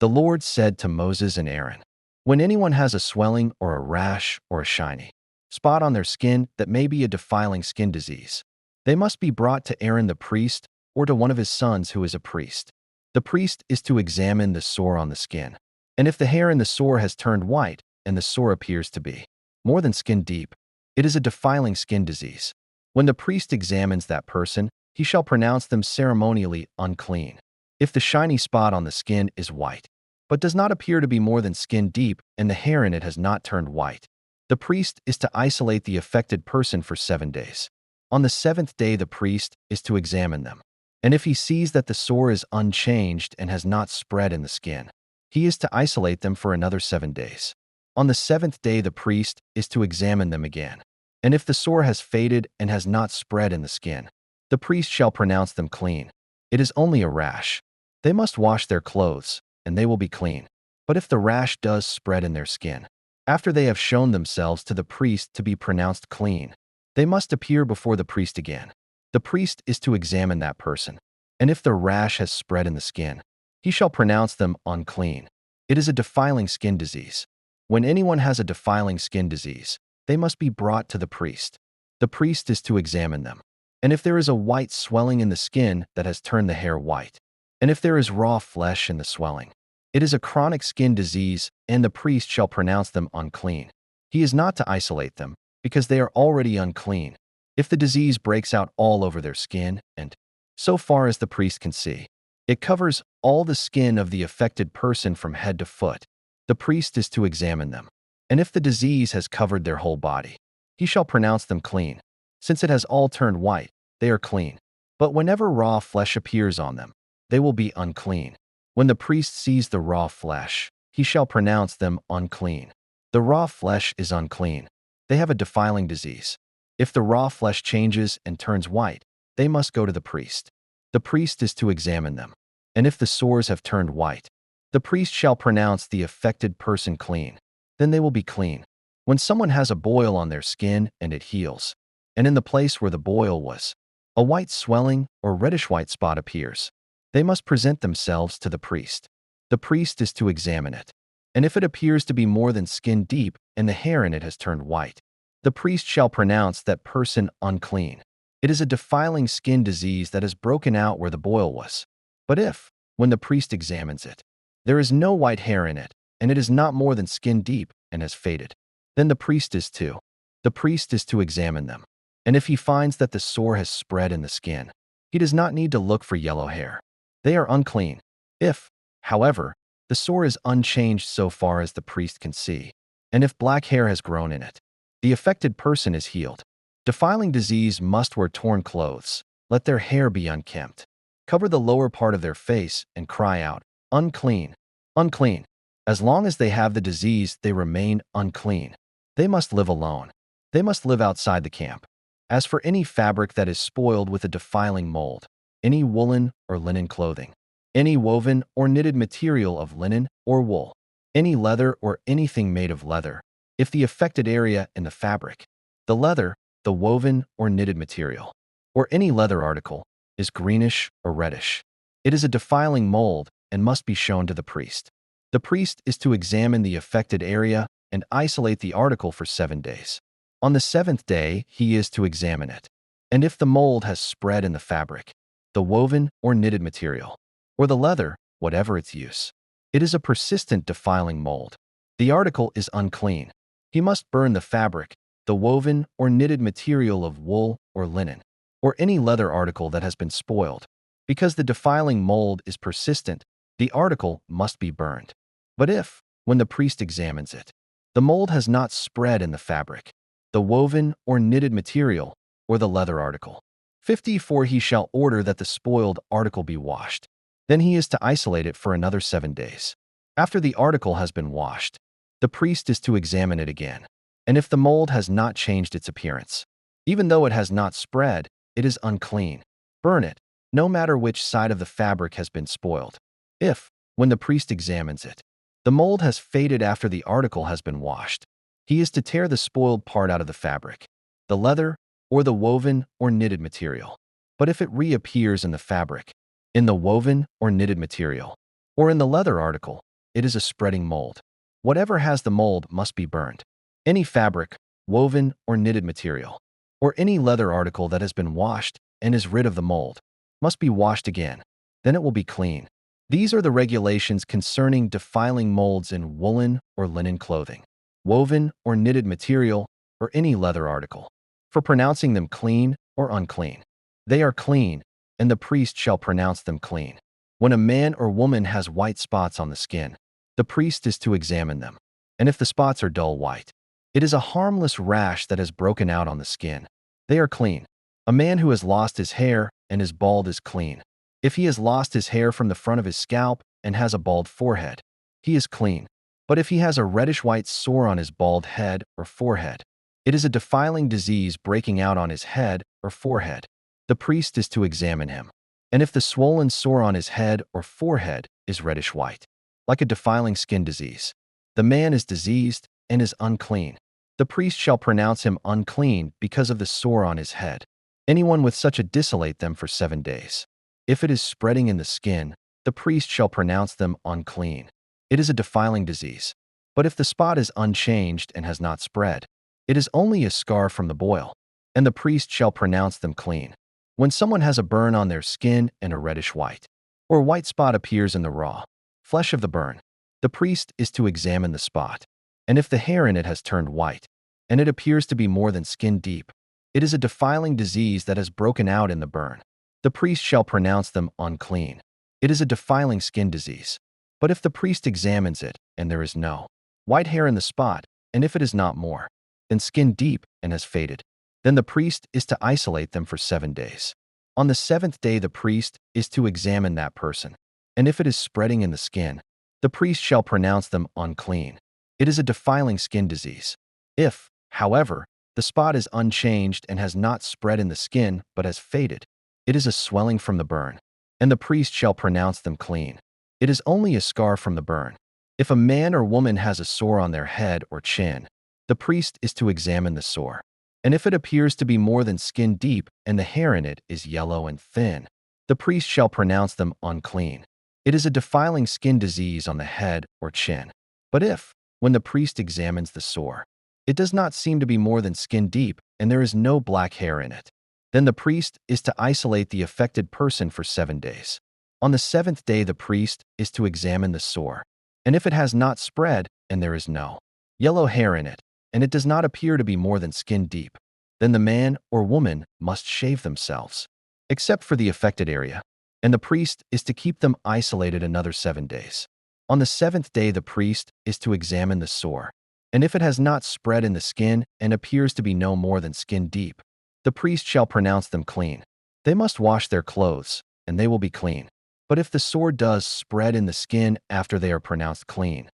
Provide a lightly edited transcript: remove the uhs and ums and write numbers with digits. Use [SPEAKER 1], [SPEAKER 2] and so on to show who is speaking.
[SPEAKER 1] The Lord said to Moses and Aaron, "When anyone has a swelling or a rash or a shiny spot on their skin that may be a defiling skin disease, they must be brought to Aaron the priest or to one of his sons who is a priest. The priest is to examine the sore on the skin, and if the hair in the sore has turned white and the sore appears to be more than skin deep, it is a defiling skin disease. When the priest examines that person, he shall pronounce them ceremonially unclean. If the shiny spot on the skin is white, but does not appear to be more than skin deep and the hair in it has not turned white, the priest is to isolate the affected person for 7 days. On the 7th day the priest is to examine them, and if he sees that the sore is unchanged and has not spread in the skin, he is to isolate them for another 7 days. On the 7th day the priest is to examine them again, and if the sore has faded and has not spread in the skin, the priest shall pronounce them clean. It is only a rash. They must wash their clothes, and they will be clean. But if the rash does spread in their skin, after they have shown themselves to the priest to be pronounced clean, they must appear before the priest again. The priest is to examine that person, and if the rash has spread in the skin, he shall pronounce them unclean. It is a defiling skin disease. When anyone has a defiling skin disease, they must be brought to the priest. The priest is to examine them, and if there is a white swelling in the skin that has turned the hair white, and if there is raw flesh in the swelling, it is a chronic skin disease, and the priest shall pronounce them unclean. He is not to isolate them, because they are already unclean. If the disease breaks out all over their skin, and, so far as the priest can see, it covers all the skin of the affected person from head to foot, the priest is to examine them. And if the disease has covered their whole body, he shall pronounce them clean. Since it has all turned white, they are clean. But whenever raw flesh appears on them, they will be unclean. When the priest sees the raw flesh, he shall pronounce them unclean. The raw flesh is unclean. They have a defiling disease. If the raw flesh changes and turns white, they must go to the priest. The priest is to examine them. And if the sores have turned white, the priest shall pronounce the affected person clean. Then they will be clean. When someone has a boil on their skin and it heals, and in the place where the boil was, a white swelling or reddish-white spot appears, they must present themselves to the priest. The priest is to examine it. And if it appears to be more than skin deep and the hair in it has turned white, the priest shall pronounce that person unclean. It is a defiling skin disease that has broken out where the boil was. But if, when the priest examines it, there is no white hair in it, and it is not more than skin deep and has faded, then the priest is to examine them. And if he finds that the sore has spread in the skin, he does not need to look for yellow hair. They are unclean. If, however, the sore is unchanged so far as the priest can see, and if black hair has grown in it, the affected person is healed. Defiling disease must wear torn clothes. Let their hair be unkempt. Cover the lower part of their face and cry out, "Unclean, unclean." As long as they have the disease, they remain unclean. They must live alone. They must live outside the camp. As for any fabric that is spoiled with a defiling mold, any woolen or linen clothing, any woven or knitted material of linen or wool, any leather or anything made of leather, if the affected area in the fabric, the leather, the woven or knitted material, or any leather article, is greenish or reddish, it is a defiling mold and must be shown to the priest. The priest is to examine the affected area and isolate the article for 7 days. On the 7th day, he is to examine it. And if the mold has spread in the fabric, the woven or knitted material, or the leather, whatever its use, it is a persistent defiling mold. The article is unclean. He must burn the fabric, the woven or knitted material of wool or linen, or any leather article that has been spoiled. Because the defiling mold is persistent, the article must be burned. But if, when the priest examines it, the mold has not spread in the fabric, the woven or knitted material, or the leather article, 54 he shall order that the spoiled article be washed. Then he is to isolate it for another 7 days. After the article has been washed, the priest is to examine it again. And if the mold has not changed its appearance, even though it has not spread, it is unclean. Burn it, no matter which side of the fabric has been spoiled. If, when the priest examines it, the mold has faded after the article has been washed, he is to tear the spoiled part out of the fabric, the leather, or the woven or knitted material. But if it reappears in the fabric, in the woven or knitted material, or in the leather article, it is a spreading mold. Whatever has the mold must be burned. Any fabric, woven or knitted material, or any leather article that has been washed and is rid of the mold, must be washed again. Then it will be clean. These are the regulations concerning defiling molds in woolen or linen clothing, woven or knitted material, or any leather article, for pronouncing them clean or unclean. They are clean, and the priest shall pronounce them clean. When a man or woman has white spots on the skin, the priest is to examine them. And if the spots are dull white, it is a harmless rash that has broken out on the skin. They are clean. A man who has lost his hair and is bald is clean. If he has lost his hair from the front of his scalp and has a bald forehead, he is clean. But if he has a reddish-white sore on his bald head or forehead, it is a defiling disease breaking out on his head or forehead. The priest is to examine him. And if the swollen sore on his head or forehead is reddish-white, like a defiling skin disease, the man is diseased and is unclean. The priest shall pronounce him unclean because of the sore on his head. Anyone with such a isolate them for 7 days. If it is spreading in the skin, the priest shall pronounce them unclean. It is a defiling disease. But if the spot is unchanged and has not spread, it is only a scar from the boil, and the priest shall pronounce them clean. When someone has a burn on their skin and a reddish white, or white spot appears in the raw flesh of the burn, the priest is to examine the spot. And if the hair in it has turned white, and it appears to be more than skin deep, it is a defiling disease that has broken out in the burn. The priest shall pronounce them unclean. It is a defiling skin disease. But if the priest examines it, and there is no white hair in the spot, and if it is not more than skin deep and has faded, then the priest is to isolate them for 7 days. On the 7th day the priest is to examine that person. And if it is spreading in the skin, the priest shall pronounce them unclean. It is a defiling skin disease. If, however, the spot is unchanged and has not spread in the skin but has faded, it is a swelling from the burn, and the priest shall pronounce them clean. It is only a scar from the burn. If a man or woman has a sore on their head or chin, the priest is to examine the sore. And if it appears to be more than skin deep and the hair in it is yellow and thin, the priest shall pronounce them unclean. It is a defiling skin disease on the head or chin. But if, when the priest examines the sore, it does not seem to be more than skin deep and there is no black hair in it, then the priest is to isolate the affected person for 7 days. On the 7th day the priest is to examine the sore. And if it has not spread and there is no yellow hair in it, and it does not appear to be more than skin deep, then the man or woman must shave themselves, except for the affected area, and the priest is to keep them isolated another 7 days. On the 7th day the priest is to examine the sore, and if it has not spread in the skin and appears to be no more than skin deep, the priest shall pronounce them clean. They must wash their clothes, and they will be clean. But if the sore does spread in the skin after they are pronounced clean,